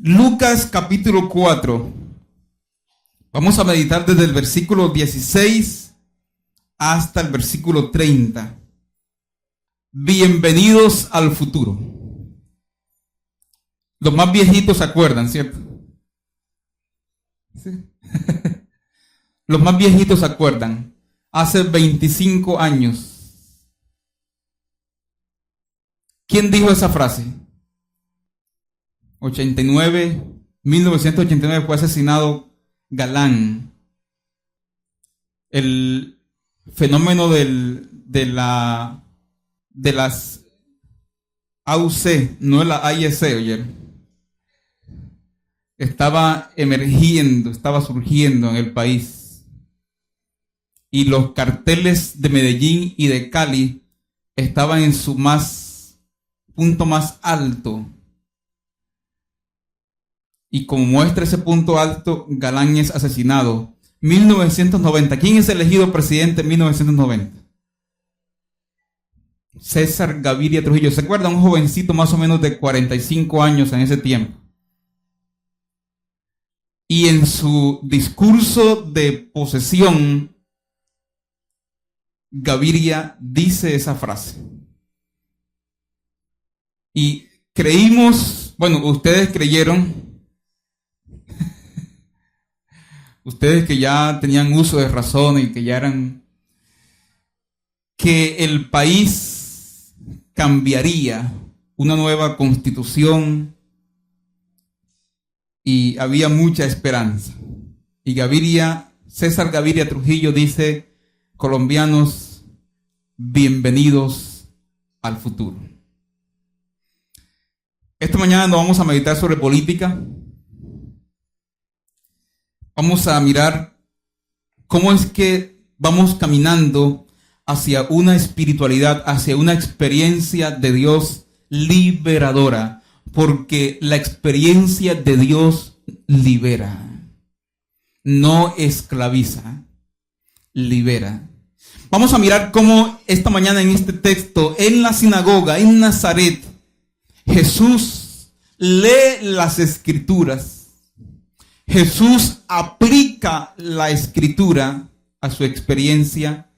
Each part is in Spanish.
Lucas capítulo 4. Vamos a meditar desde el versículo 16 hasta el versículo 30. Bienvenidos al futuro. Los más viejitos se acuerdan, ¿cierto? Sí. Los más viejitos se acuerdan. Hace 25 años. ¿Quién dijo esa frase? 1989 fue asesinado Galán. El fenómeno de las AUC, no la AIC, oye. Estaba emergiendo, estaba surgiendo en el país. Y los carteles de Medellín y de Cali estaban en su punto más alto. Y como muestra ese punto alto, Galán es asesinado. 1990. ¿Quién es elegido presidente en 1990? César Gaviria Trujillo. ¿Se acuerda? Un jovencito más o menos de 45 años en ese tiempo. Y en su discurso de posesión, Gaviria dice esa frase. Y creímos, bueno, ustedes creyeron, ustedes que ya tenían uso de razón y que ya eran, que el país cambiaría, una nueva constitución, y había mucha esperanza. Y César Gaviria Trujillo dice: colombianos, bienvenidos al futuro. Esta mañana nos vamos a meditar sobre política. Vamos a mirar cómo es que vamos caminando hacia una espiritualidad, hacia una experiencia de Dios liberadora, porque la experiencia de Dios libera, no esclaviza, libera. Vamos a mirar cómo esta mañana en este texto, en la sinagoga, en Nazaret, Jesús lee las escrituras. Jesús aplica la escritura a su experiencia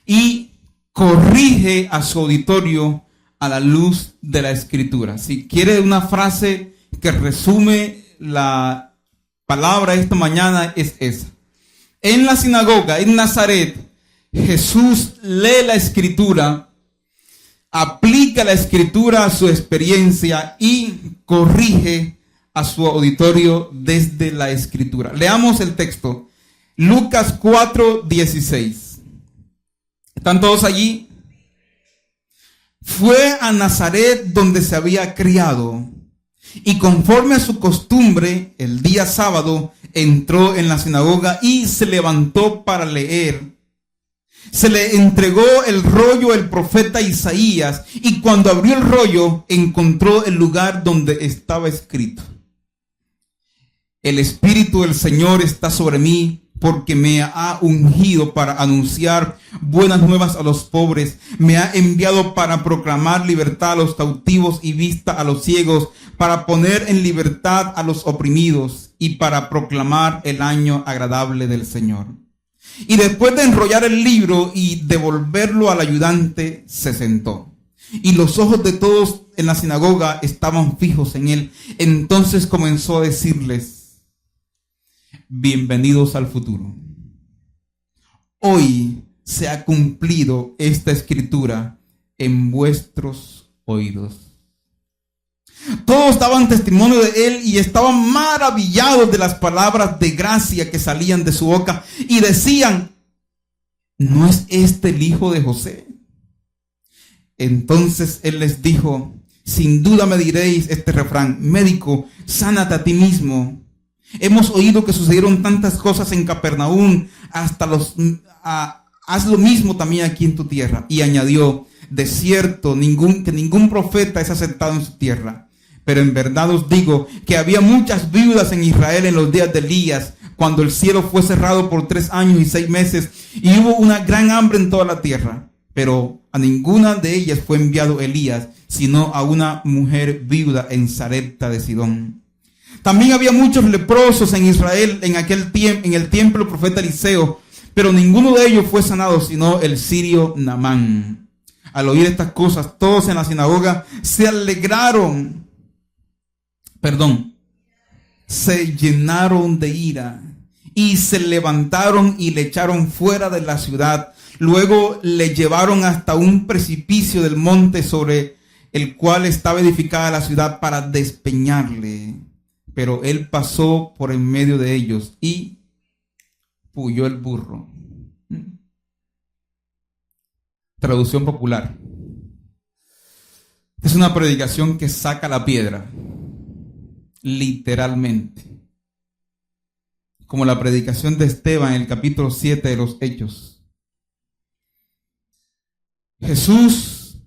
y corrige a su auditorio a la luz de la escritura. Si quiere una frase que resume la palabra esta mañana, es esa. En la sinagoga, en Nazaret, Jesús lee la escritura, aplica la escritura a su experiencia y corrige a su auditorio desde la escritura. Leamos el texto. Lucas 4:16. ¿Están todos allí? Fue a Nazaret donde se había criado, y conforme a su costumbre, el día sábado entró en la sinagoga y se levantó para leer. Se le entregó el rollo el profeta Isaías, y cuando abrió el rollo encontró el lugar donde estaba escrito: el Espíritu del Señor está sobre mí, porque me ha ungido para anunciar buenas nuevas a los pobres. Me ha enviado para proclamar libertad a los cautivos y vista a los ciegos, para poner en libertad a los oprimidos y para proclamar el año agradable del Señor. Y después de enrollar el libro y devolverlo al ayudante, se sentó. Y los ojos de todos en la sinagoga estaban fijos en él. Entonces comenzó a decirles: bienvenidos al futuro. Hoy se ha cumplido esta escritura en vuestros oídos. Todos daban testimonio de él y estaban maravillados de las palabras de gracia que salían de su boca, y decían: ¿no es este el hijo de José? Entonces él les dijo: sin duda me diréis este refrán: médico, sánate a ti mismo. Hemos oído que sucedieron tantas cosas en Capernaum, haz lo mismo también aquí en tu tierra. Y añadió: de cierto, que ningún profeta es aceptado en su tierra. Pero en verdad os digo que había muchas viudas en Israel en los días de Elías, cuando el cielo fue cerrado por 3 años y 6 meses, y hubo una gran hambre en toda la tierra. Pero a ninguna de ellas fue enviado Elías, sino a una mujer viuda en Sarepta de Sidón. También había muchos leprosos en Israel en el tiempo del profeta Eliseo, pero ninguno de ellos fue sanado, sino el sirio Naamán. Al oír estas cosas, todos en la sinagoga se alegraron. Se llenaron de ira y se levantaron y le echaron fuera de la ciudad. Luego le llevaron hasta un precipicio del monte sobre el cual estaba edificada la ciudad para despeñarle. Pero él pasó por en medio de ellos y puyó el burro. Traducción popular. Es una predicación que saca la piedra, literalmente. Como la predicación de Esteban en el capítulo 7 de los Hechos. Jesús,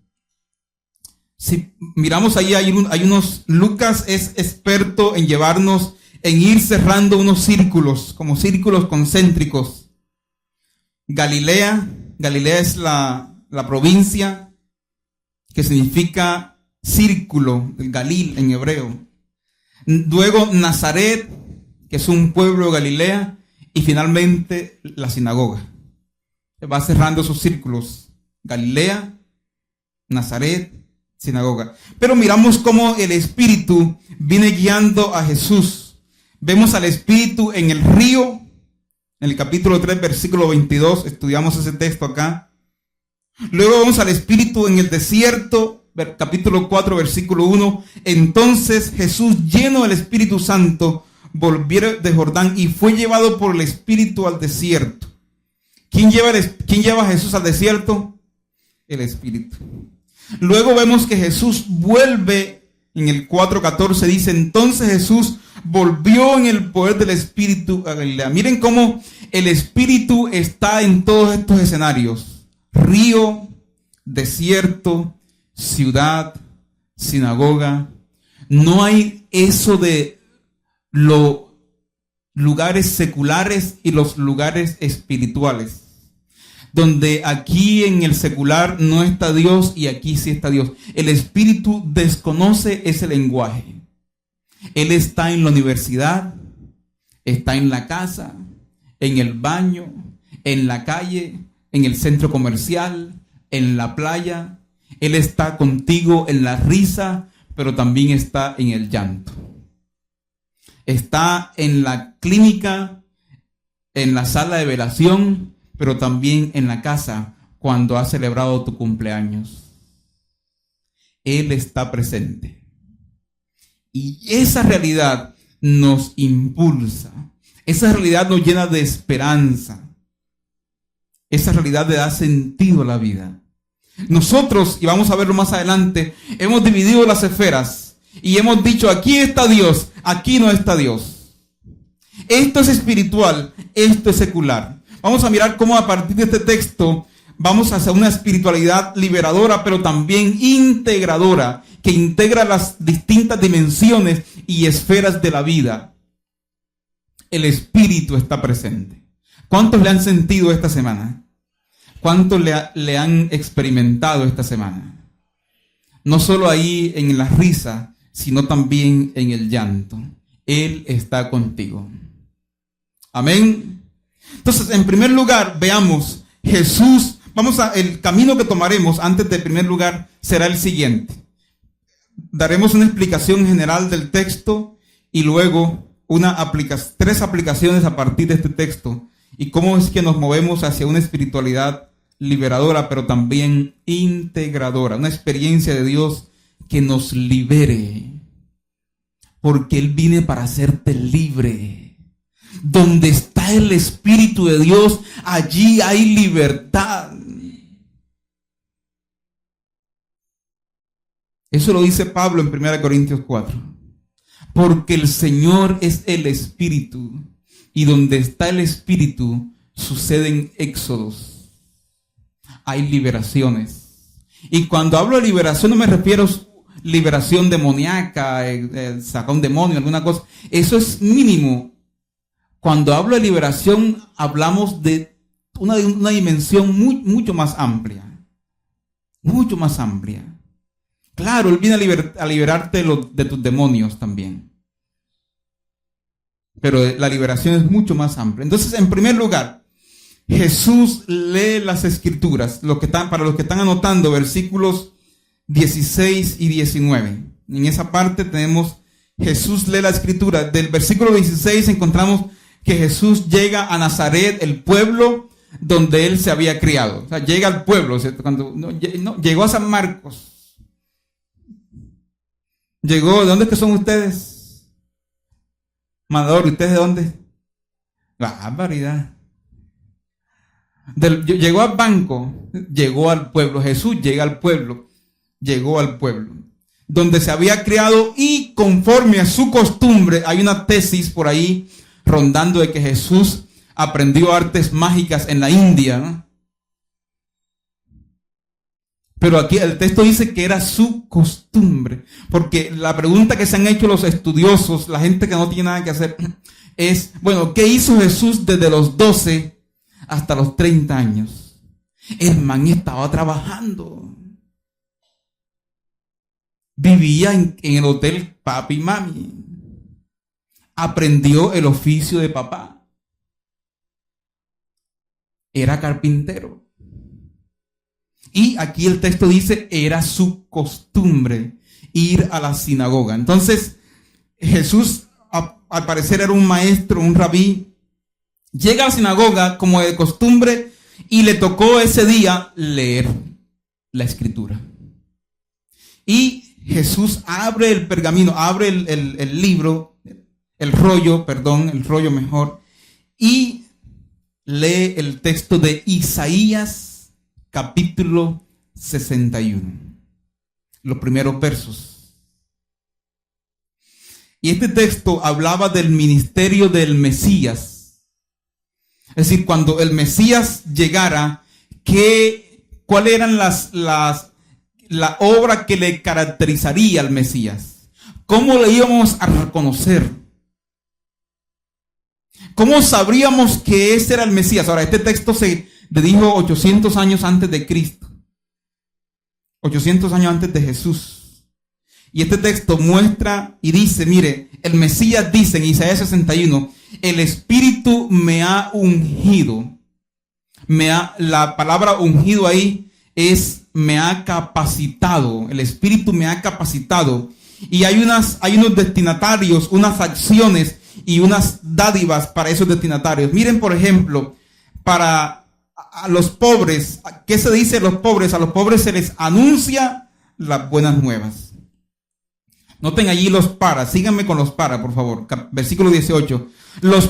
si miramos ahí, hay unos, Lucas es experto en llevarnos, en ir cerrando unos círculos, como círculos concéntricos. Galilea es la provincia que significa círculo, el Galil en hebreo. Luego Nazaret, que es un pueblo de Galilea, y finalmente la sinagoga. Va cerrando esos círculos. Galilea, Nazaret, sinagoga. Pero miramos cómo el Espíritu viene guiando a Jesús. Vemos al Espíritu en el río, en el capítulo 3, versículo 22, estudiamos ese texto acá. Luego vemos al Espíritu en el desierto, capítulo 4, versículo 1. Entonces Jesús, lleno del Espíritu Santo, volvió de Jordán y fue llevado por el Espíritu al desierto. ¿Quién lleva a Jesús al desierto? El Espíritu. Luego vemos que Jesús vuelve, en el 4:14 dice, entonces Jesús volvió en el poder del Espíritu a Galilea. Miren cómo el Espíritu está en todos estos escenarios: río, desierto, ciudad, sinagoga. No hay eso de los lugares seculares y los lugares espirituales, donde aquí en el secular no está Dios y aquí sí está Dios. El Espíritu desconoce ese lenguaje. Él está en la universidad, está en la casa, en el baño, en la calle, en el centro comercial, en la playa. Él está contigo en la risa, pero también está en el llanto. Está en la clínica, en la sala de velación, pero también en la casa cuando has celebrado tu cumpleaños. Él está presente. Y esa realidad nos impulsa. Esa realidad nos llena de esperanza. Esa realidad le da sentido a la vida. Nosotros, y vamos a verlo más adelante, hemos dividido las esferas y hemos dicho, aquí está Dios, aquí no está Dios. Esto es espiritual, esto es secular. Vamos a mirar cómo a partir de este texto vamos hacia una espiritualidad liberadora, pero también integradora, que integra las distintas dimensiones y esferas de la vida. El Espíritu está presente. ¿Cuántos le han sentido esta semana? ¿Cuántos le han experimentado esta semana? No solo ahí en la risa, sino también en el llanto. Él está contigo. Amén. Entonces, en primer lugar, veamos, Jesús, el camino que tomaremos antes de primer lugar será el siguiente. Daremos una explicación general del texto y luego tres aplicaciones a partir de este texto y cómo es que nos movemos hacia una espiritualidad liberadora, pero también integradora, una experiencia de Dios que nos libere, porque Él viene para hacerte libre. Donde está el Espíritu de Dios, allí hay libertad. Eso lo dice Pablo en 1 Corintios 4. Porque el Señor es el Espíritu, y donde está el Espíritu suceden éxodos. Hay liberaciones. Y cuando hablo de liberación no me refiero a liberación demoníaca, sacar un demonio, alguna cosa. Eso es mínimo. Cuando hablo de liberación hablamos de una dimensión mucho más amplia. Mucho más amplia. Claro, Él viene a liberarte de tus demonios también. pero la liberación es mucho más amplia. Entonces, en primer lugar, Jesús lee las Escrituras, para los que están anotando, versículos 16 y 19. En esa parte tenemos, Jesús lee la Escritura. Del versículo 16 encontramos que Jesús llega a Nazaret, el pueblo donde él se había criado. O sea, llega al pueblo, llegó a San Marcos. Llegó, ¿de dónde es que son ustedes? Mandador, ¿y ustedes de dónde? La variedad. Llegó al banco, llegó al pueblo. Jesús llega al pueblo, llegó al pueblo donde se había criado, y conforme a su costumbre, hay una tesis por ahí rondando de que Jesús aprendió artes mágicas en la India, ¿no? Pero aquí el texto dice que era su costumbre, porque la pregunta que se han hecho los estudiosos, la gente que no tiene nada que hacer, es, bueno, ¿qué hizo Jesús desde los 12 hasta los 30 años? El man estaba trabajando. Vivía en el hotel papi y mami. Aprendió el oficio de papá. Era carpintero. Y aquí el texto dice, era su costumbre ir a la sinagoga. Entonces, Jesús, al parecer, era un maestro, un rabí. Llega a la sinagoga como de costumbre y le tocó ese día leer la Escritura. Y Jesús abre el pergamino, abre el libro, el rollo mejor, y lee el texto de Isaías, capítulo 61, los primeros versos. Y este texto hablaba del ministerio del Mesías. Es decir, cuando el Mesías llegara, ¿cuáles eran la obra que le caracterizaría al Mesías? ¿Cómo le íbamos a reconocer? ¿Cómo sabríamos que ese era el Mesías? Ahora, este texto se dijo 800 años antes de Cristo. 800 años antes de Jesús. Y este texto muestra y dice, mire, el Mesías dice en Isaías 61, el Espíritu me ha ungido. La palabra ungido ahí es me ha capacitado. El Espíritu me ha capacitado. Y hay unos destinatarios, unas acciones y unas dádivas para esos destinatarios. Miren, por ejemplo, para a los pobres, ¿qué se dice a los pobres? A los pobres se les anuncia las buenas nuevas. Noten allí los para, síganme con los para, por favor. Versículo 18. A los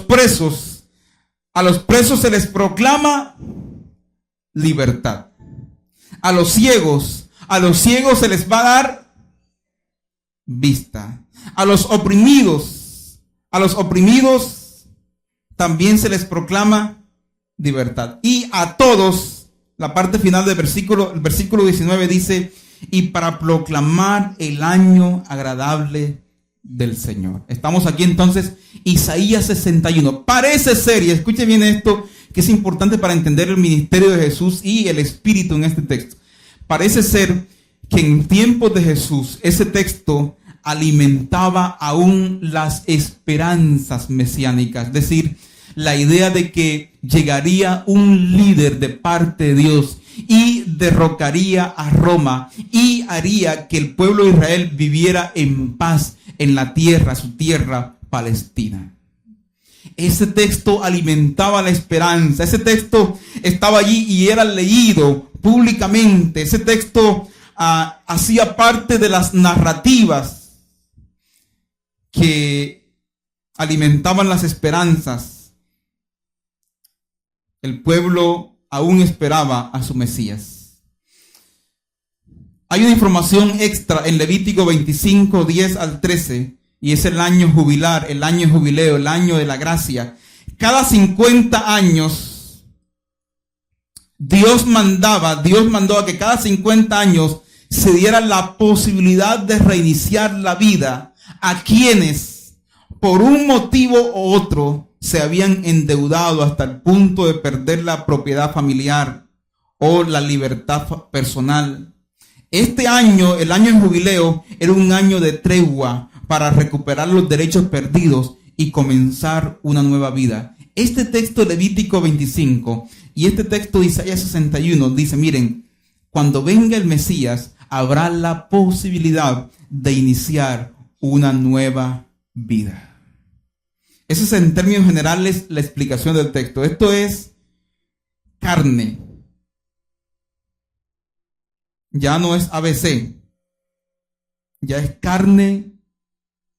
presos se les proclama libertad. A los ciegos se les va a dar vista. A los oprimidos también se les proclama libertad. Y a todos, la parte final del el versículo 19 dice, y para proclamar el año agradable del Señor. Estamos aquí entonces, Isaías 61. Parece ser, y escuche bien esto, que es importante para entender el ministerio de Jesús y el Espíritu en este texto. Parece ser que en tiempos de Jesús, ese texto alimentaba aún las esperanzas mesiánicas, es decir, la idea de que llegaría un líder de parte de Dios y derrocaría a Roma y haría que el pueblo de Israel viviera en paz en la tierra, su tierra Palestina. Ese texto alimentaba la esperanza, ese texto estaba allí y era leído públicamente, ese texto hacía parte de las narrativas que alimentaban las esperanzas. El pueblo aún esperaba a su Mesías. Hay una información extra en Levítico 25, 10 al 13, y es el año jubilar, el año de jubileo, el año de la gracia. Cada 50 años, Dios mandó a que cada 50 años se diera la posibilidad de reiniciar la vida a quienes, por un motivo u otro, se habían endeudado hasta el punto de perder la propiedad familiar o la libertad personal. Este año, el año de jubileo, era un año de tregua para recuperar los derechos perdidos y comenzar una nueva vida. Este texto de Levítico 25 y este texto de Isaías 61 dice, miren, cuando venga el Mesías, habrá la posibilidad de iniciar una nueva vida. Esa es en términos generales la explicación del texto. Esto es carne. Ya no es ABC. Ya es carne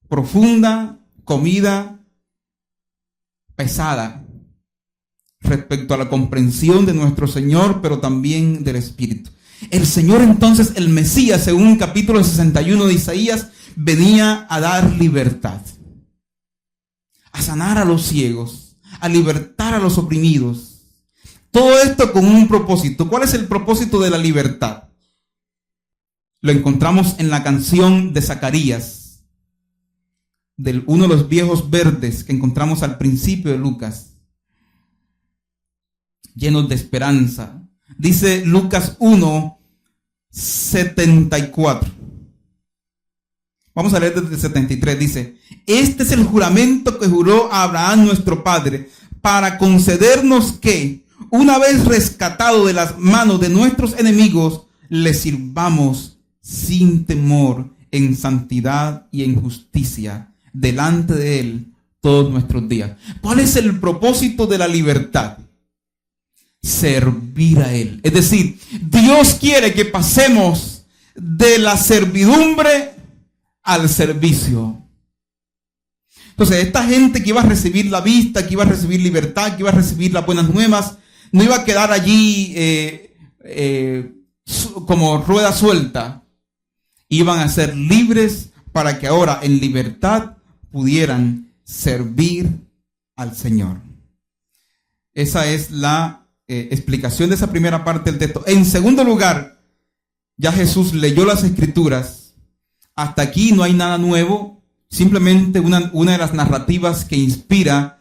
profunda, comida pesada respecto a la comprensión de nuestro Señor, pero también del Espíritu. El Señor entonces, el Mesías, según el capítulo 61 de Isaías, venía a dar libertad, a sanar a los ciegos, a libertar a los oprimidos. Todo esto con un propósito. ¿Cuál es el propósito de la libertad? Lo encontramos en la canción de Zacarías, uno de los viejos verdes que encontramos al principio de Lucas, llenos de esperanza. Dice Lucas 1:74. Vamos a leer desde el 73. Dice: este es el juramento que juró a Abraham nuestro padre, para concedernos que, una vez rescatado de las manos de nuestros enemigos, le sirvamos sin temor, en santidad y en justicia, delante de Él todos nuestros días. ¿Cuál es el propósito de la libertad? Servir a Él. Es decir, Dios quiere que pasemos de la servidumbre al servicio. Entonces, esta gente que iba a recibir la vista, que iba a recibir libertad, que iba a recibir las buenas nuevas, no iba a quedar allí como rueda suelta. Iban a ser libres para que ahora en libertad pudieran servir al Señor. Esa es la explicación de esa primera parte del texto. En segundo lugar, ya Jesús leyó las Escrituras. Hasta aquí no hay nada nuevo, simplemente una de las narrativas que inspira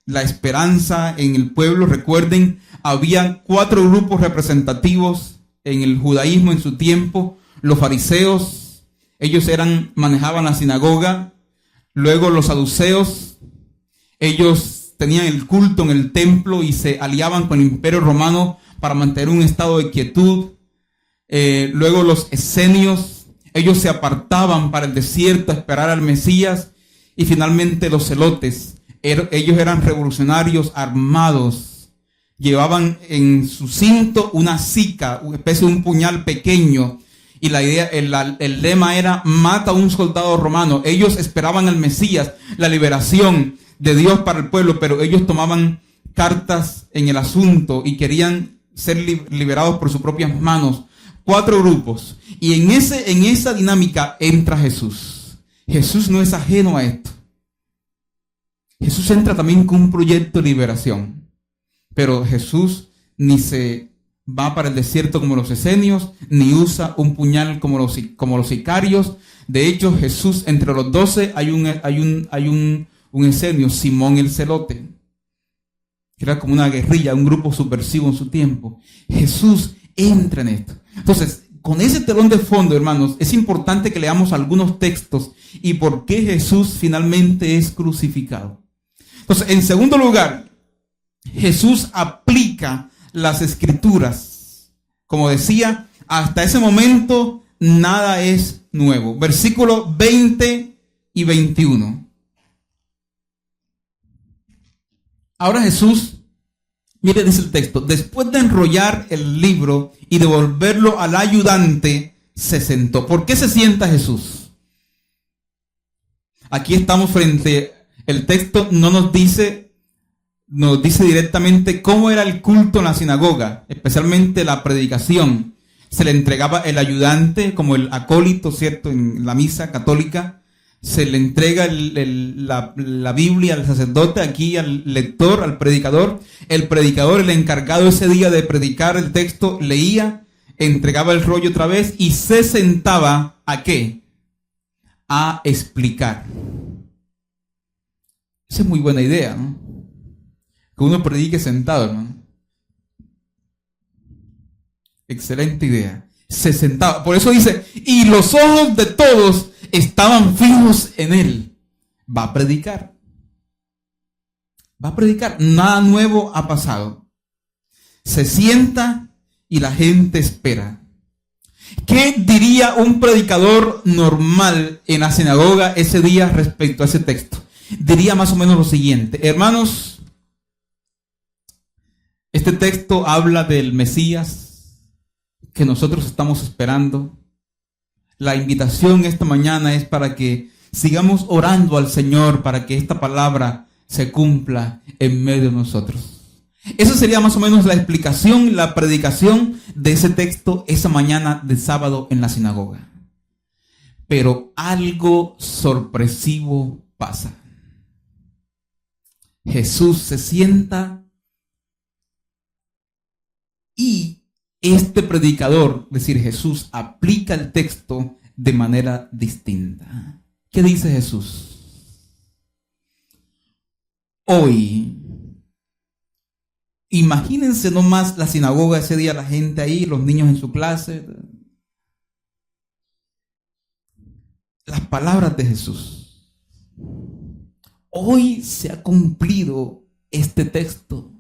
la esperanza en el pueblo. Recuerden, había 4 grupos representativos en el judaísmo en su tiempo. Los fariseos, ellos manejaban la sinagoga. Luego los saduceos, ellos tenían el culto en el templo y se aliaban con el Imperio Romano para mantener un estado de quietud. Luego los esenios, ellos se apartaban para el desierto a esperar al Mesías. Y finalmente los celotes, ellos eran revolucionarios armados. Llevaban en su cinto una sica, una especie de un puñal pequeño. Y la idea, el lema era: mata a un soldado romano. Ellos esperaban al Mesías, la liberación de Dios para el pueblo, pero ellos tomaban cartas en el asunto y querían ser liberados por sus propias manos. 4 grupos. Y en esa dinámica entra Jesús. Jesús no es ajeno a esto. Jesús entra también con un proyecto de liberación. Pero Jesús ni se va para el desierto como los esenios, ni usa un puñal como los sicarios. De hecho, Jesús, entre los 12 hay un esenio, Simón el Celote, que era como una guerrilla, un grupo subversivo en su tiempo. Jesús entra en esto. Entonces, con ese telón de fondo, hermanos, es importante que leamos algunos textos y por qué Jesús finalmente es crucificado. Entonces, en segundo lugar, Jesús aplica las Escrituras. Como decía, hasta ese momento nada es nuevo. Versículos 20 y 21. Ahora Jesús, mire, dice el texto: después de enrollar el libro y devolverlo al ayudante, se sentó. ¿Por qué se sienta Jesús? Aquí estamos frente, el texto no nos dice directamente cómo era el culto en la sinagoga, especialmente la predicación. Se le entregaba el ayudante, como el acólito, ¿cierto? En la misa católica se le entrega la Biblia al sacerdote, aquí al lector, al predicador. El predicador, el encargado ese día de predicar el texto, leía, entregaba el rollo otra vez y se sentaba ¿a qué? A explicar. Esa es muy buena idea, ¿no? Que uno predique sentado, hermano. Excelente idea. Se sentaba. Por eso dice: y los ojos de todos estaban fijos en él. Va a predicar. Va a predicar. Nada nuevo ha pasado. Se sienta y la gente espera. ¿Qué diría un predicador normal en la sinagoga ese día respecto a ese texto? Diría más o menos lo siguiente: hermanos, este texto habla del Mesías que nosotros estamos esperando. La invitación esta mañana es para que sigamos orando al Señor para que esta palabra se cumpla en medio de nosotros. Esa sería más o menos la explicación, la predicación de ese texto esa mañana de sábado en la sinagoga. Pero algo sorpresivo pasa. Jesús se sienta y este predicador, es decir, Jesús, aplica el texto de manera distinta. ¿Qué dice Jesús? Hoy, imagínense nomás la sinagoga ese día, la gente ahí, los niños en su clase. Las palabras de Jesús. Hoy se ha cumplido este texto.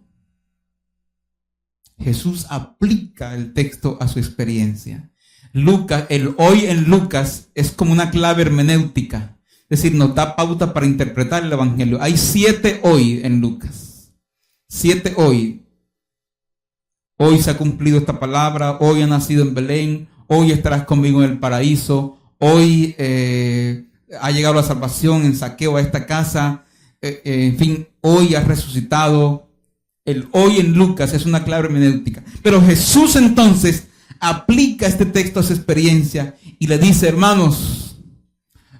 Jesús aplica el texto a su experiencia. Lucas, el hoy en Lucas es como una clave hermenéutica. Es decir, nos da pauta para interpretar el evangelio. Hay 7 hoy en Lucas. 7 hoy. Hoy se ha cumplido esta palabra. Hoy ha nacido en Belén. Hoy estarás conmigo en el paraíso. Hoy ha llegado la salvación en Zaqueo a esta casa. En fin, hoy ha resucitado. El hoy en Lucas es una clave hermenéutica. Pero Jesús entonces aplica este texto a su experiencia y le dice: hermanos,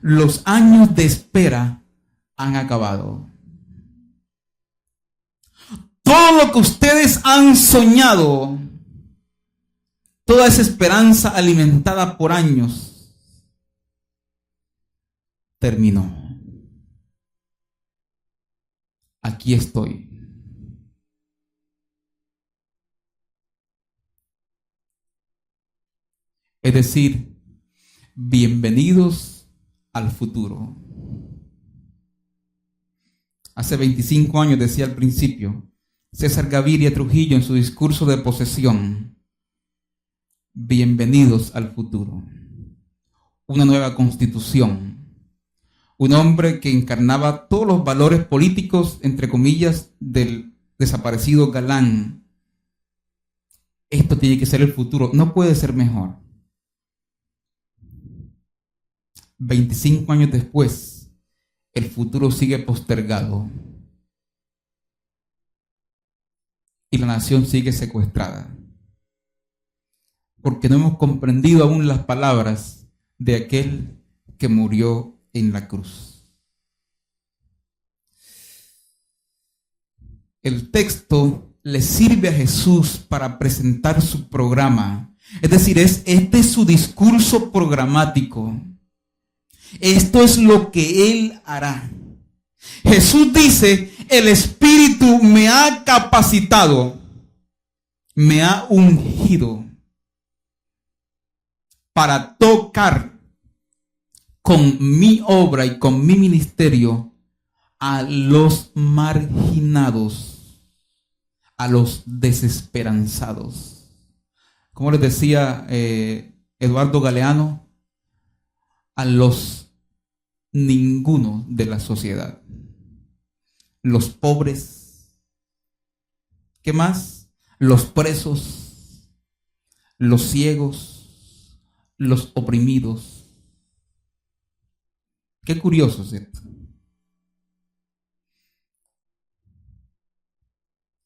los años de espera han acabado. Todo lo que ustedes han soñado, toda esa esperanza alimentada por años, terminó. Aquí estoy. Es decir, bienvenidos al futuro. Hace 25 años, decía al principio César Gaviria Trujillo en su discurso de posesión: bienvenidos al futuro. Una nueva constitución. Un hombre que encarnaba todos los valores políticos, entre comillas, del desaparecido Galán. Esto tiene que ser el futuro. No puede ser mejor. 25 años después, el futuro sigue postergado y la nación sigue secuestrada, porque no hemos comprendido aún las palabras de aquel que murió en la cruz. El texto le sirve a Jesús para presentar su programa, es decir, este es su discurso programático. Esto es lo que Él hará. Jesús dice: el Espíritu me ha capacitado, me ha ungido para tocar con mi obra y con mi ministerio a los marginados, a los desesperanzados. Como les decía Eduardo Galeano, a los ninguno de la sociedad. Los pobres. ¿Qué más? Los presos, los ciegos, los oprimidos. Qué curioso, ¿cierto?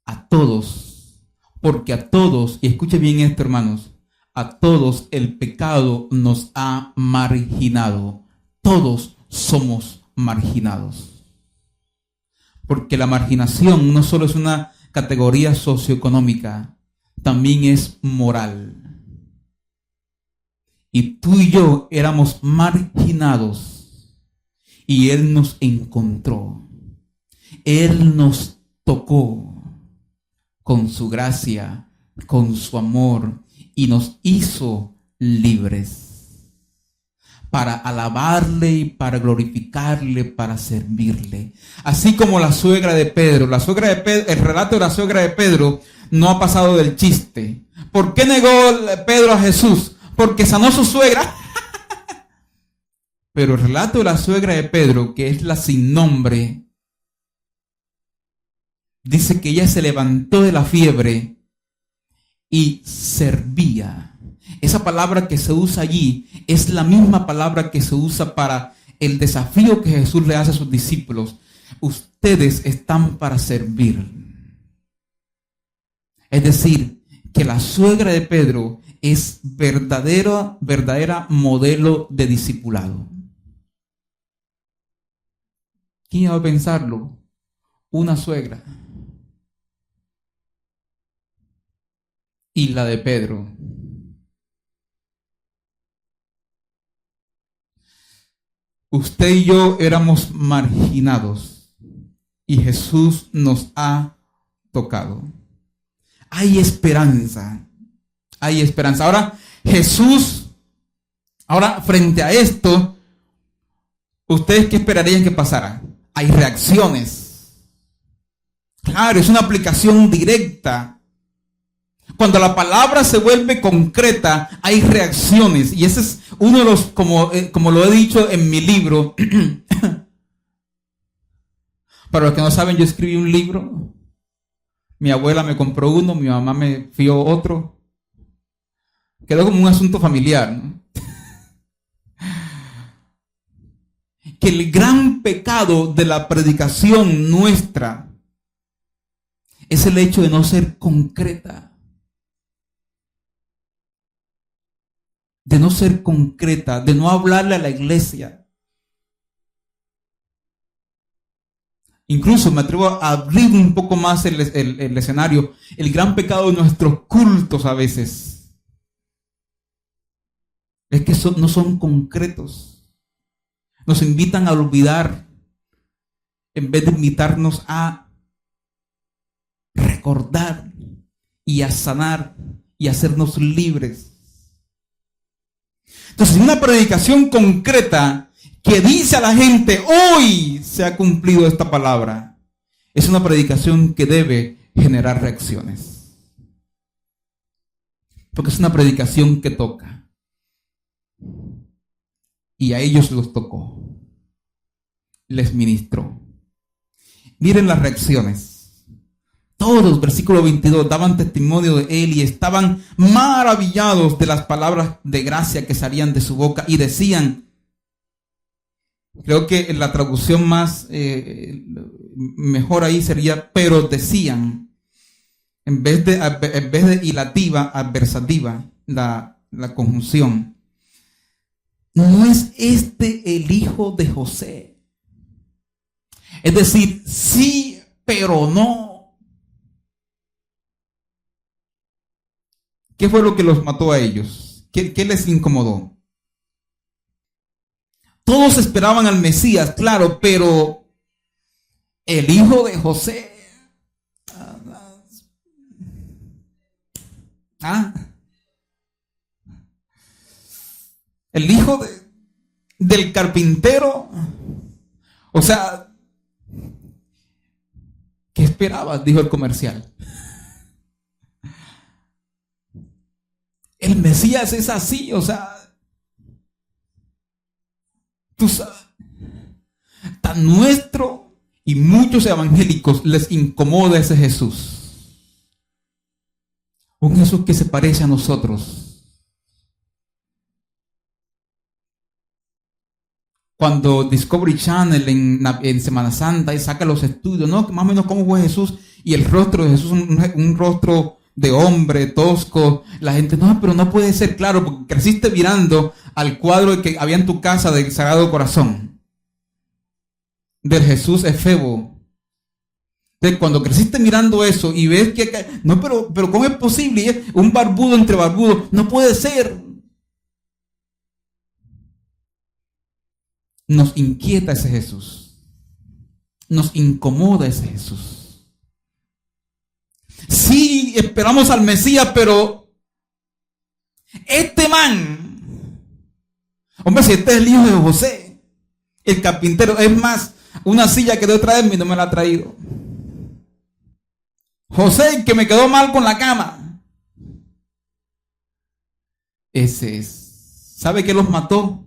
A todos, porque a todos, y escuche bien esto, hermanos, a todos el pecado nos ha marginado. Todos somos marginados. Porque la marginación no solo es una categoría socioeconómica, también es moral. Y tú y yo éramos marginados y Él nos encontró. Él nos tocó con su gracia, con su amor y nos hizo libres. para alabarle y para glorificarle, para servirle. Así como la suegra de Pedro. El relato de la suegra de Pedro no ha pasado del chiste. ¿Por qué negó Pedro a Jesús? Porque sanó su suegra. Pero el relato de la suegra de Pedro, que es la sin nombre, dice que ella se levantó de la fiebre y servía. Esa palabra que se usa allí es la misma palabra que se usa para el desafío que Jesús le hace a sus discípulos. Ustedes están para servir. Es decir, que la suegra de Pedro es verdadera modelo de discipulado. ¿Quién iba a pensarlo? Una suegra. Y la de Pedro. Usted y yo éramos marginados y Jesús nos ha tocado. Hay esperanza. Hay esperanza. Ahora frente a esto, ¿ustedes qué esperarían que pasara? Hay reacciones. Claro, es una aplicación directa. Cuando la palabra se vuelve concreta, hay reacciones. Y ese es uno de los, como lo he dicho en mi libro. Para los que no saben, yo escribí un libro. Mi abuela me compró uno, mi mamá me fió otro. Quedó como un asunto familiar, ¿no? Que el gran pecado de la predicación nuestra es el hecho de no ser concreta. De no ser concreta, de no hablarle a la iglesia. Incluso me atrevo a abrir un poco más el escenario. El gran pecado de nuestros cultos a veces es que no son concretos. Nos invitan a olvidar en vez de invitarnos a recordar y a sanar y a hacernos libres. Entonces, una predicación concreta que dice a la gente, hoy se ha cumplido esta palabra, es una predicación que debe generar reacciones. Porque es una predicación que toca. Y a ellos los tocó. Les ministró. Miren las reacciones. Todos, versículo 22, daban testimonio de él y estaban maravillados de las palabras de gracia que salían de su boca y decían, creo que en la traducción más mejor ahí sería, pero decían, en vez de ilativa, adversativa, la conjunción. ¿No es este el hijo de José? Es decir, sí, pero no. ¿Qué fue lo que los mató a ellos? ¿Qué les incomodó? Todos esperaban al Mesías, claro, pero el hijo de José. El hijo del carpintero. O sea, ¿qué esperabas? Dijo el comercial. El Mesías es así, o sea, tú sabes, tan nuestro y muchos evangélicos les incomoda ese Jesús. Un Jesús que se parece a nosotros. Cuando Discovery Channel en Semana Santa y saca los estudios, ¿no? Más o menos cómo fue Jesús y el rostro de Jesús, un rostro de hombre, tosco. La gente, no, pero no puede ser, claro, porque creciste mirando al cuadro que había en tu casa del Sagrado Corazón, del Jesús efebo. Entonces, cuando creciste mirando eso y ves que, no, pero ¿cómo es posible? Un barbudo entre barbudo, no puede ser. Nos inquieta ese Jesús. Nos incomoda ese Jesús. Sí, esperamos al Mesías, pero este man Hombre, si este es el hijo de José, el carpintero. Es más, una silla que debo traerme y no me la ha traído. José, que me quedó mal con la cama. Ese es. ¿Sabe qué los mató?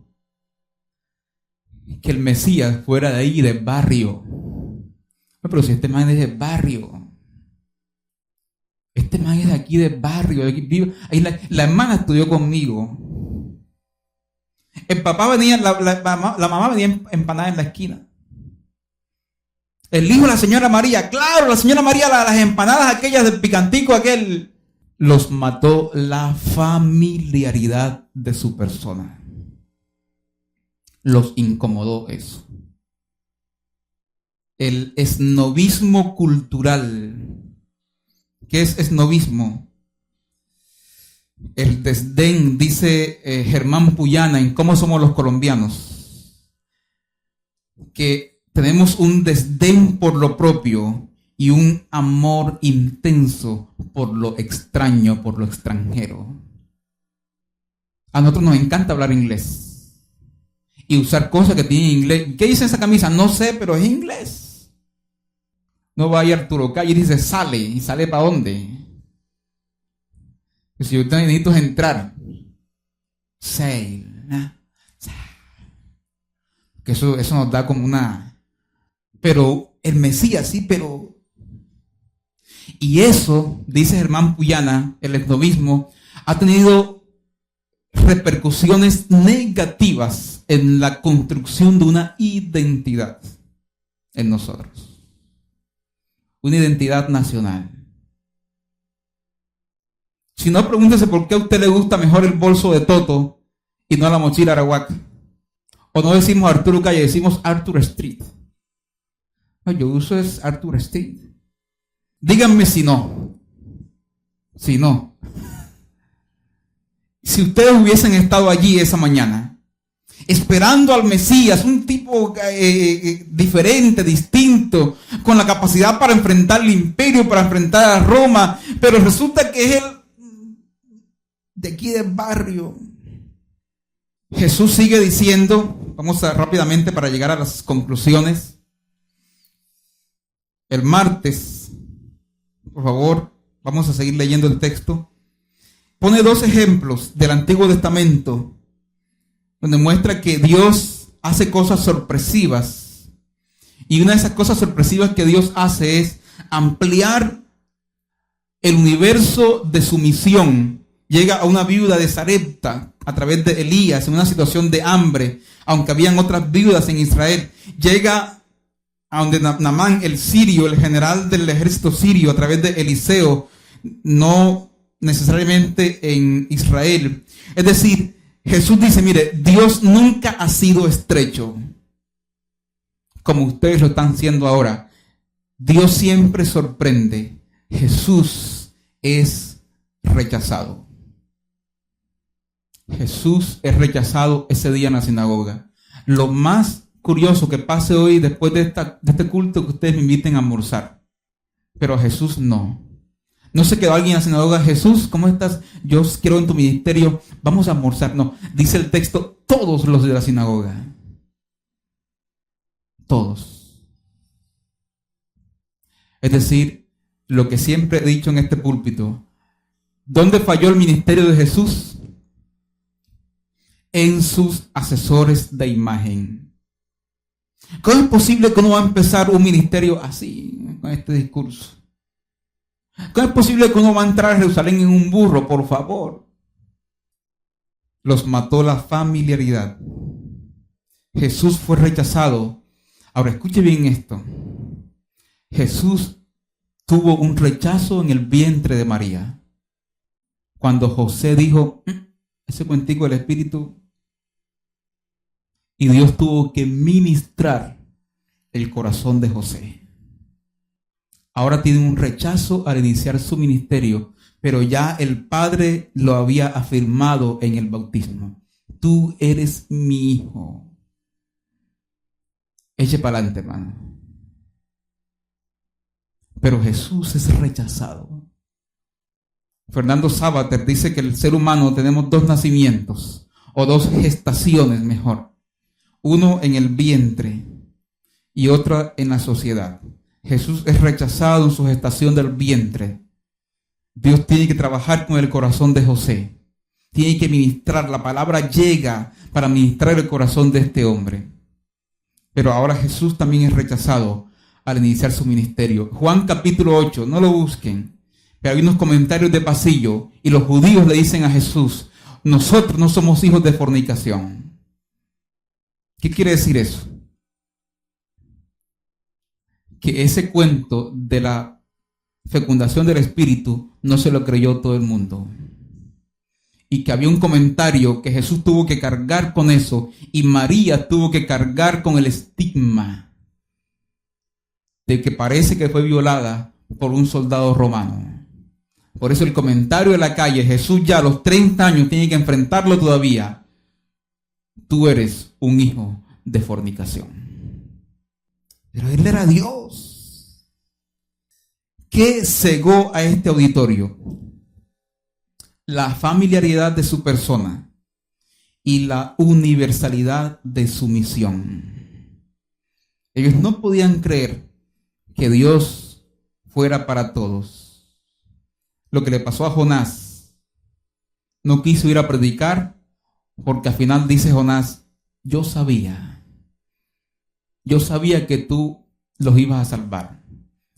Que el Mesías fuera de ahí, del barrio. Pero si este man es del barrio. Este man es de aquí, del barrio. Ahí la hermana estudió conmigo. El papá venía, la mamá venía empanada en la esquina. El hijo de la señora María, claro, la señora María, las empanadas aquellas del picantico aquel, los mató la familiaridad de su persona. Los incomodó eso. El esnobismo cultural. ¿Qué es esnobismo? El desdén, dice Germán Puyana en Cómo somos los colombianos, que tenemos un desdén por lo propio y un amor intenso por lo extraño, por lo extranjero. A nosotros nos encanta hablar inglés y usar cosas que tienen inglés. ¿Qué dice esa camisa? No sé, pero es inglés. No vaya Arturo Calle y dice sale. ¿Y sale para dónde? Si yo necesito entrar, sail, ¿no? Que eso nos da como una... Pero el Mesías, sí, pero... Y eso, dice Germán Puyana, el esnobismo, ha tenido repercusiones negativas en la construcción de una identidad en nosotros. Una identidad nacional. Si no, pregúntese por qué a usted le gusta mejor el bolso de Toto y no la mochila Arawak. O no decimos Arturo Calle, decimos Arthur Street. No, yo uso es Arthur Street. Díganme si no. Si no. Si ustedes hubiesen estado allí esa mañana, esperando al Mesías, un tipo diferente, distinto, con la capacidad para enfrentar el imperio, para enfrentar a Roma, pero resulta que es el de aquí del barrio. Jesús sigue diciendo, vamos rápidamente para llegar a las conclusiones. El martes, por favor, vamos a seguir leyendo el texto. Pone dos ejemplos del Antiguo Testamento donde muestra que Dios hace cosas sorpresivas. Y una de esas cosas sorpresivas que Dios hace es ampliar el universo de su misión. Llega a una viuda de Sarepta a través de Elías en una situación de hambre, aunque habían otras viudas en Israel. Llega a donde Naamán, el sirio, el general del ejército sirio, a través de Eliseo, no necesariamente en Israel. Es decir, Jesús dice, mire, Dios nunca ha sido estrecho, como ustedes lo están siendo ahora. Dios siempre sorprende. Jesús es rechazado. Jesús es rechazado ese día en la sinagoga. Lo más curioso que pase hoy después de este culto, que ustedes me inviten a almorzar. Pero a Jesús no. No se quedó alguien en la sinagoga, Jesús, ¿cómo estás? Yo quiero en tu ministerio, vamos a almorzar. No, dice el texto, todos los de la sinagoga. Todos. Es decir, lo que siempre he dicho en este púlpito, ¿dónde falló el ministerio de Jesús? En sus asesores de imagen. ¿Cómo es posible que uno va a empezar un ministerio así, con este discurso? ¿Cómo es posible que uno va a entrar a Jerusalén en un burro? Por favor. Los mató la familiaridad. Jesús fue rechazado. Ahora escuche bien esto. Jesús tuvo un rechazo en el vientre de María. Cuando José dijo, ese cuentico del Espíritu, y Dios tuvo que ministrar el corazón de José. Ahora tiene un rechazo al iniciar su ministerio, pero ya el Padre lo había afirmado en el bautismo. Tú eres mi hijo. Eche para adelante, hermano. Pero Jesús es rechazado. Fernando Sábater dice que el ser humano tenemos dos nacimientos. o dos gestaciones mejor. Uno en el vientre y otra en la sociedad. Jesús es rechazado en su gestación del vientre. Dios tiene que trabajar con el corazón de José. Tiene que ministrar. La palabra llega para ministrar el corazón de este hombre. Pero ahora Jesús también es rechazado al iniciar su ministerio. Juan capítulo 8, no lo busquen. Pero hay unos comentarios de pasillo y los judíos le dicen a Jesús: nosotros no somos hijos de fornicación. ¿Qué quiere decir eso? Que ese cuento de la fecundación del Espíritu no se lo creyó todo el mundo. Y que había un comentario que Jesús tuvo que cargar con eso y María tuvo que cargar con el estigma de que parece que fue violada por un soldado romano. Por eso el comentario de la calle, Jesús ya a los 30 años tiene que enfrentarlo todavía. Tú eres un hijo de fornicación. Pero él era Dios. ¿Qué cegó a este auditorio? La familiaridad de su persona y la universalidad de su misión. Ellos no podían creer que Dios fuera para todos. Lo que le pasó a Jonás. No quiso ir a predicar porque al final dice Jonás: yo sabía que tú los ibas a salvar.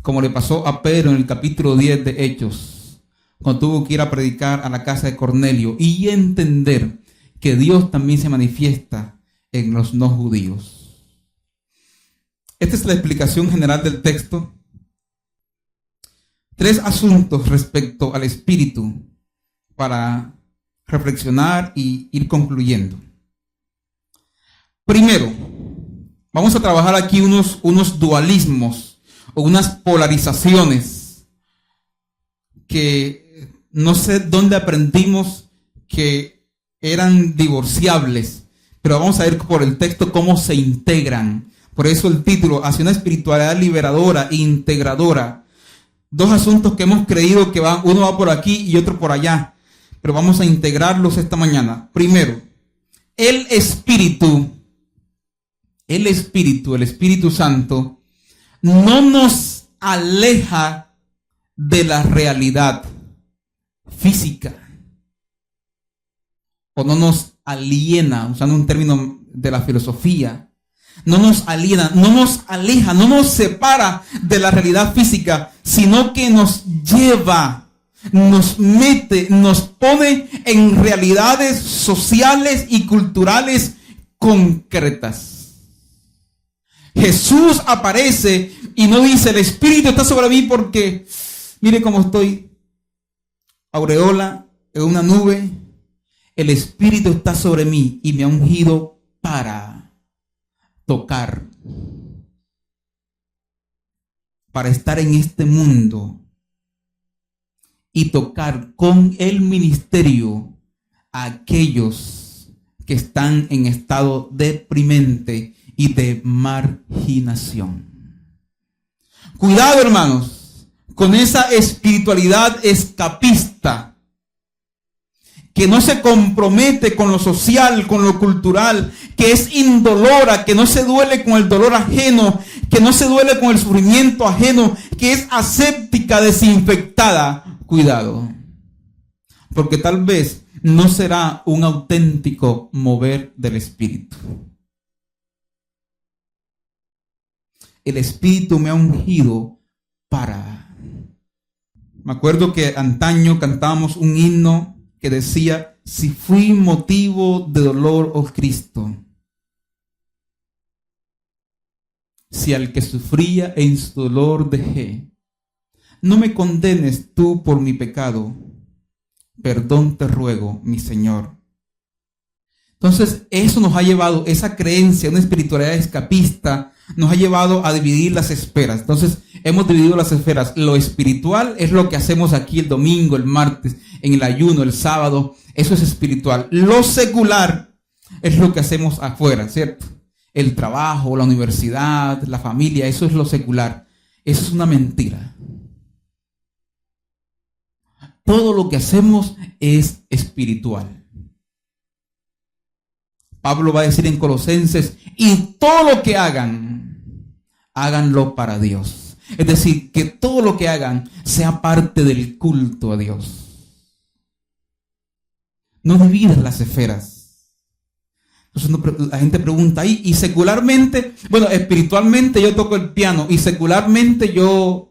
Como le pasó a Pedro en el capítulo 10 de Hechos, cuando tuvo que ir a predicar a la casa de Cornelio y entender que Dios también se manifiesta en los no judíos. Esta es la explicación general del texto. 3 asuntos respecto al Espíritu para reflexionar y ir concluyendo. Primero, vamos a trabajar aquí unos dualismos o unas polarizaciones que no sé dónde aprendimos que eran divorciables, pero vamos a ver por el texto cómo se integran. Por eso el título, hacia una espiritualidad liberadora e integradora. 2 asuntos que hemos creído que uno va por aquí y otro por allá, pero vamos a integrarlos esta mañana. Primero, el Espíritu Santo, no nos aleja de la realidad física, o no nos aliena, usando un término de la filosofía. No nos aliena, no nos aleja, no nos separa de la realidad física, sino que nos lleva, nos mete, nos pone en realidades sociales y culturales concretas. Jesús aparece y no dice: el Espíritu está sobre mí porque mire cómo estoy, aureola en una nube. El Espíritu está sobre mí y me ha ungido para tocar, para estar en este mundo y tocar con el ministerio a aquellos que están en estado deprimente y de marginación. Cuidado, hermanos, con esa espiritualidad escapista que no se compromete con lo social, con lo cultural, que es indolora, que no se duele con el dolor ajeno, que no se duele con el sufrimiento ajeno, que es aséptica, desinfectada. Cuidado, porque tal vez no será un auténtico mover del Espíritu. El Espíritu me ha ungido para... Me acuerdo que antaño cantábamos un himno que decía: si fui motivo de dolor, oh Cristo, si al que sufría en su dolor dejé, no me condenes tú por mi pecado, perdón te ruego, mi Señor. Entonces eso nos ha llevado, esa creencia, una espiritualidad escapista, nos ha llevado a dividir las esferas. Entonces hemos dividido las esferas. Lo espiritual es lo que hacemos aquí el domingo, el martes, en el ayuno, el sábado. Eso es espiritual. Lo secular es lo que hacemos afuera, ¿cierto? El trabajo, la universidad, la familia, eso es lo secular. Eso es una mentira. Todo lo que hacemos es espiritual. Pablo va a decir en Colosenses, y todo lo que hagan, háganlo para Dios. Es decir, que todo lo que hagan sea parte del culto a Dios. No dividas las esferas. Entonces la gente pregunta, y secularmente, bueno, espiritualmente yo toco el piano y secularmente yo...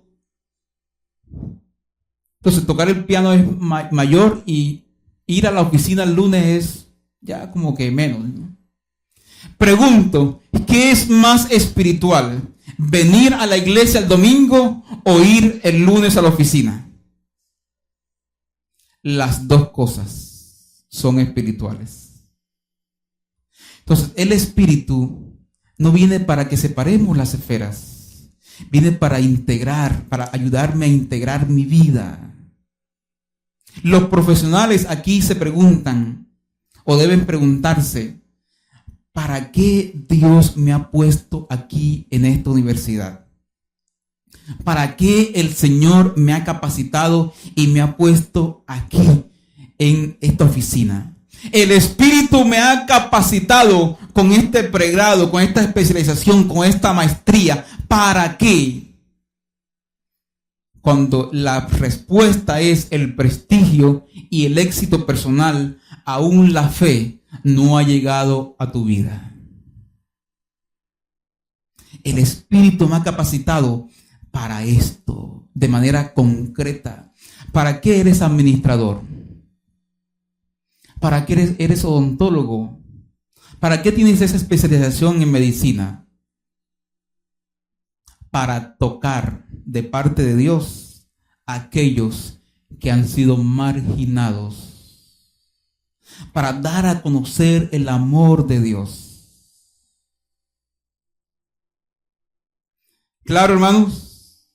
Entonces tocar el piano es mayor y ir a la oficina el lunes es ya como que menos, ¿no? Pregunto, ¿qué es más espiritual? ¿Venir a la iglesia el domingo o ir el lunes a la oficina? Las dos cosas son espirituales. Entonces, el espíritu no viene para que separemos las esferas. Viene para integrar, para ayudarme a integrar mi vida. Los profesionales aquí se preguntan, o deben preguntarse, ¿para qué Dios me ha puesto aquí en esta universidad? ¿Para qué el Señor me ha capacitado y me ha puesto aquí en esta oficina? El Espíritu me ha capacitado con este pregrado, con esta especialización, con esta maestría. ¿Para qué? Cuando la respuesta es el prestigio y el éxito personal, aún la fe no ha llegado a tu vida. El Espíritu me ha capacitado para esto, de manera concreta. ¿Para qué eres administrador? ¿Para qué eres odontólogo? ¿Para qué tienes esa especialización en medicina? Para tocar de parte de Dios a aquellos que han sido marginados, para dar a conocer el amor de Dios. Claro, hermanos,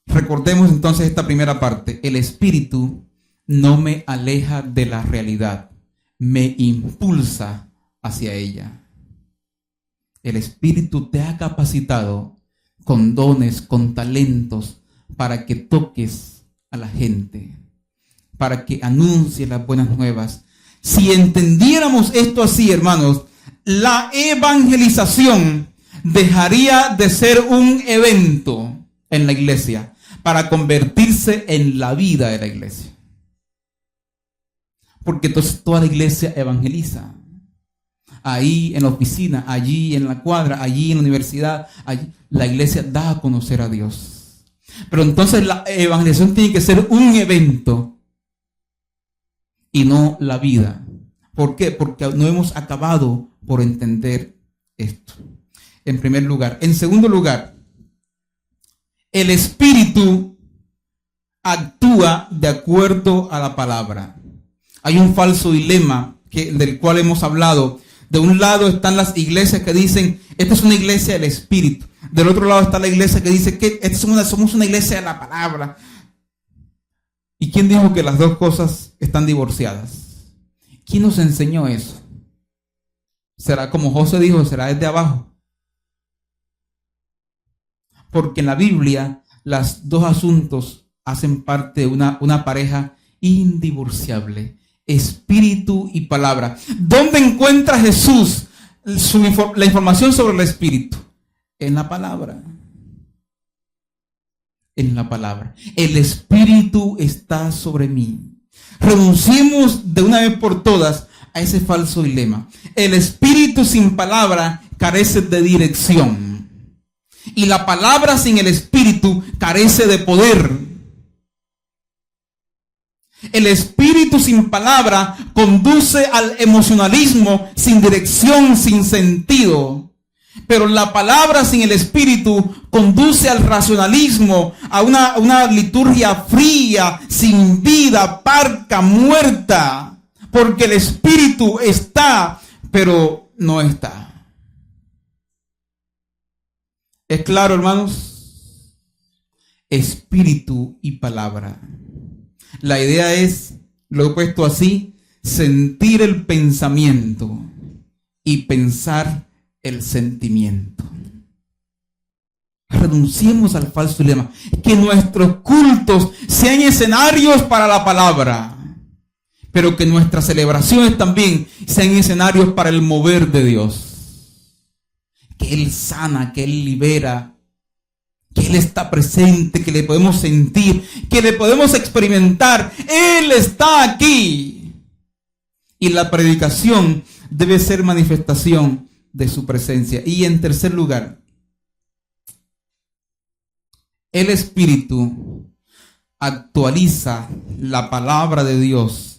recordemos entonces esta primera parte. El Espíritu no me aleja de la realidad, me impulsa hacia ella. El Espíritu te ha capacitado con dones, con talentos, para que toques a la gente, para que anuncies las buenas nuevas. Si entendiéramos esto así, hermanos, la evangelización dejaría de ser un evento en la iglesia para convertirse en la vida de la iglesia. Porque entonces toda la iglesia evangeliza. Ahí en la oficina, allí en la cuadra, allí en la universidad, allí, la iglesia da a conocer a Dios. Pero entonces la evangelización tiene que ser un evento y no la vida. ¿Por qué? Porque no hemos acabado por entender esto. En primer lugar. En segundo lugar, el Espíritu actúa de acuerdo a la palabra. Hay un falso dilema del cual hemos hablado. De un lado están las iglesias que dicen, esta es una iglesia del Espíritu. Del otro lado está la iglesia que dice que somos una iglesia de la palabra. ¿Y quién dijo que las dos cosas están divorciadas? ¿Quién nos enseñó eso? ¿Será como José dijo, será desde abajo? Porque en la Biblia los dos asuntos hacen parte de una pareja indivorciable. Espíritu y palabra. ¿Dónde encuentra Jesús la información sobre el Espíritu? En la palabra. En la palabra. El Espíritu está sobre mí. Renunciemos de una vez por todas a ese falso dilema. El Espíritu sin palabra carece de dirección. Y la palabra sin el Espíritu carece de poder. El Espíritu sin palabra conduce al emocionalismo sin dirección, sin sentido. Pero la palabra sin el Espíritu conduce al racionalismo, a una liturgia fría, sin vida, parca, muerta. Porque el Espíritu está, pero no está. ¿Es claro, hermanos? Espíritu y palabra. La idea es, lo he puesto así, sentir el pensamiento y pensar el sentimiento. Renunciemos al falso dilema. Que nuestros cultos sean escenarios para la palabra, pero que nuestras celebraciones también sean escenarios para el mover de Dios. Que Él sana, que Él libera, que Él está presente, que le podemos sentir, que le podemos experimentar. Él está aquí. Y la predicación debe ser manifestación de su presencia. Y en tercer lugar, el Espíritu actualiza la palabra de Dios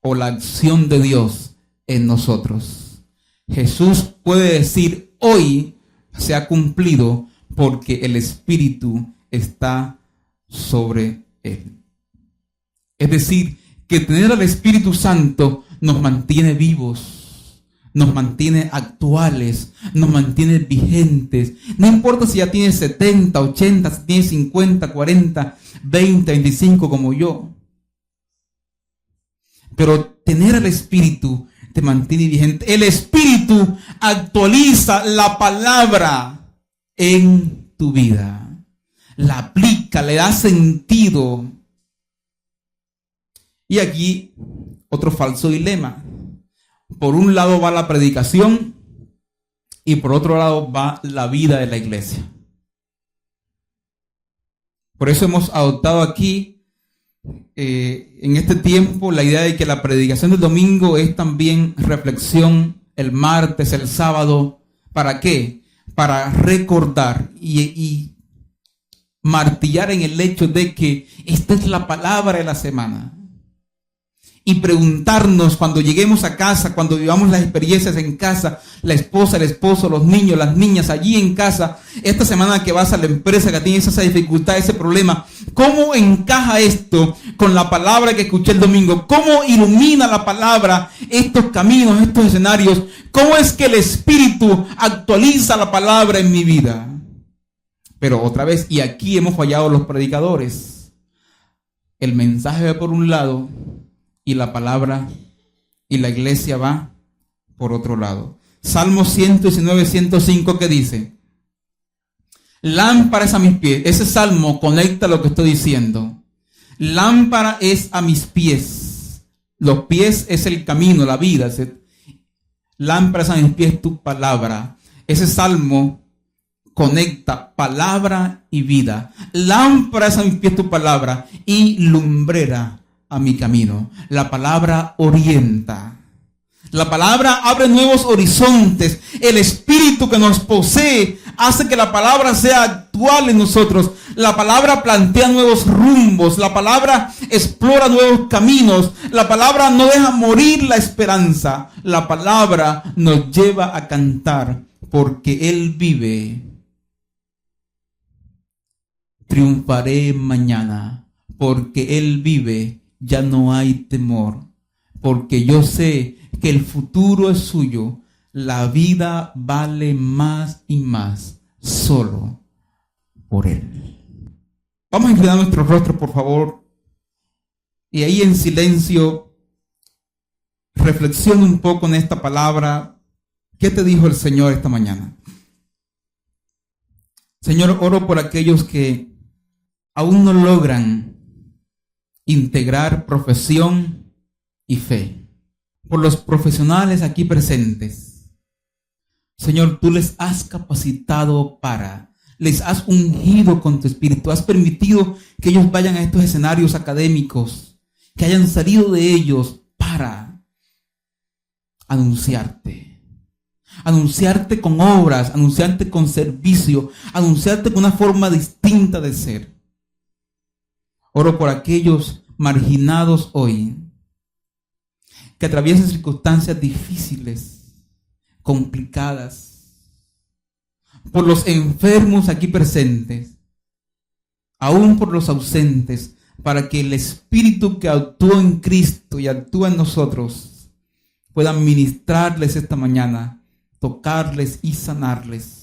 o la acción de Dios en nosotros. Jesús puede decir: hoy se ha cumplido, porque el Espíritu está sobre él. Es decir, que tener al Espíritu Santo nos mantiene vivos, nos mantiene actuales, nos mantiene vigentes. No importa si ya tienes 70, 80, si tienes 50, 40, 20, 25 como yo. Pero tener al Espíritu te mantiene vigente. El Espíritu actualiza la palabra en tu vida, la aplica, le da sentido. Y aquí otro falso dilema. Por un lado va la predicación y por otro lado va la vida de la iglesia. Por eso hemos adoptado aquí en este tiempo la idea de que la predicación del domingo es también reflexión el martes, el sábado. ¿Para qué? Para recordar y martillar en el hecho de que esta es la palabra de la semana. Y preguntarnos cuando lleguemos a casa, cuando vivamos las experiencias en casa, la esposa, el esposo, los niños, las niñas allí en casa, esta semana que vas a la empresa que tienes esa dificultad, ese problema, ¿cómo encaja esto con la palabra que escuché el domingo? ¿Cómo ilumina la palabra estos caminos, estos escenarios? ¿Cómo es que el Espíritu actualiza la palabra en mi vida? Pero otra vez, y aquí hemos fallado los predicadores. El mensaje va por un lado y la palabra y la iglesia va por otro lado. Salmo 119, 105, que dice: lámpara es a mis pies. Ese salmo conecta lo que estoy diciendo. Lámpara es a mis pies. Los pies es el camino, la vida. Lámpara es a mis pies tu palabra. Ese salmo conecta palabra y vida. Lámpara es a mis pies tu palabra y lumbrera a mi camino. La palabra orienta. La palabra abre nuevos horizontes. El Espíritu que nos posee hace que la palabra sea actual en nosotros. La palabra plantea nuevos rumbos. La palabra explora nuevos caminos. La palabra no deja morir la esperanza. La palabra nos lleva a cantar porque Él vive. Triunfaré mañana porque Él vive. Ya no hay temor, porque yo sé que el futuro es suyo. La vida vale más y más solo por Él. Vamos a inclinar nuestro rostro, por favor, y ahí en silencio reflexiona un poco en esta palabra. ¿Qué te dijo el Señor esta mañana? Señor, oro por aquellos que aún no logran integrar profesión y fe. Por los profesionales aquí presentes. Señor, tú les has capacitado les has ungido con tu Espíritu. Has permitido que ellos vayan a estos escenarios académicos, que hayan salido de ellos para anunciarte. Anunciarte con obras, anunciarte con servicio, anunciarte con una forma distinta de ser. Oro por aquellos marginados hoy, que atraviesan circunstancias difíciles, complicadas. Por los enfermos aquí presentes, aún por los ausentes, para que el Espíritu que actúa en Cristo y actúa en nosotros pueda ministrarles esta mañana, tocarles y sanarles.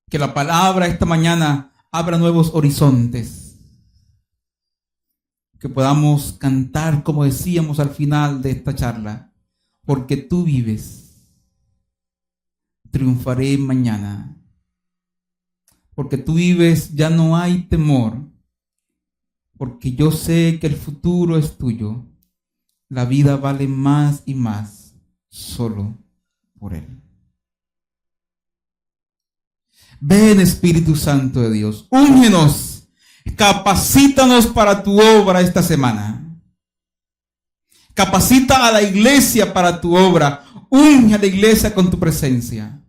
Que la palabra esta mañana abra nuevos horizontes. Que podamos cantar, como decíamos al final de esta charla, porque tú vives. Triunfaré mañana. Porque tú vives, ya no hay temor. porque yo sé que el futuro es tuyo. La vida vale más y más solo por Él. Ven, Espíritu Santo de Dios, úngenos, capacítanos para tu obra esta semana. Capacita a la iglesia para tu obra. Unge a la iglesia con tu presencia.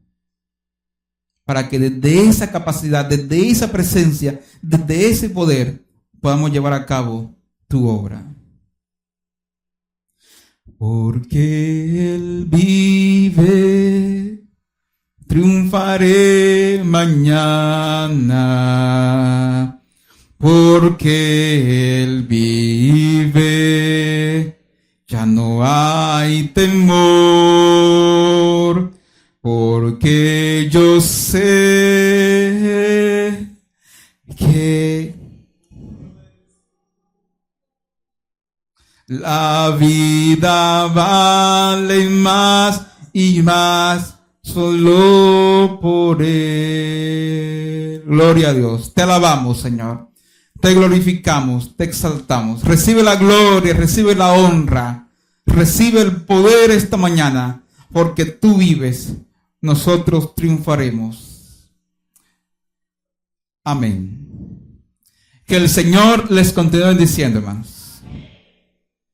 Para que desde esa capacidad, desde esa presencia, desde ese poder, podamos llevar a cabo tu obra. Porque Él vive, triunfaré mañana. Porque Él vive, ya no hay temor, porque yo sé que la vida vale más y más solo por Él. Gloria a Dios. Te alabamos, Señor. Te glorificamos, te exaltamos. Recibe la gloria, recibe la honra, recibe el poder esta mañana, porque tú vives, nosotros triunfaremos. Amén. Que el Señor les continúe bendiciendo, hermanos.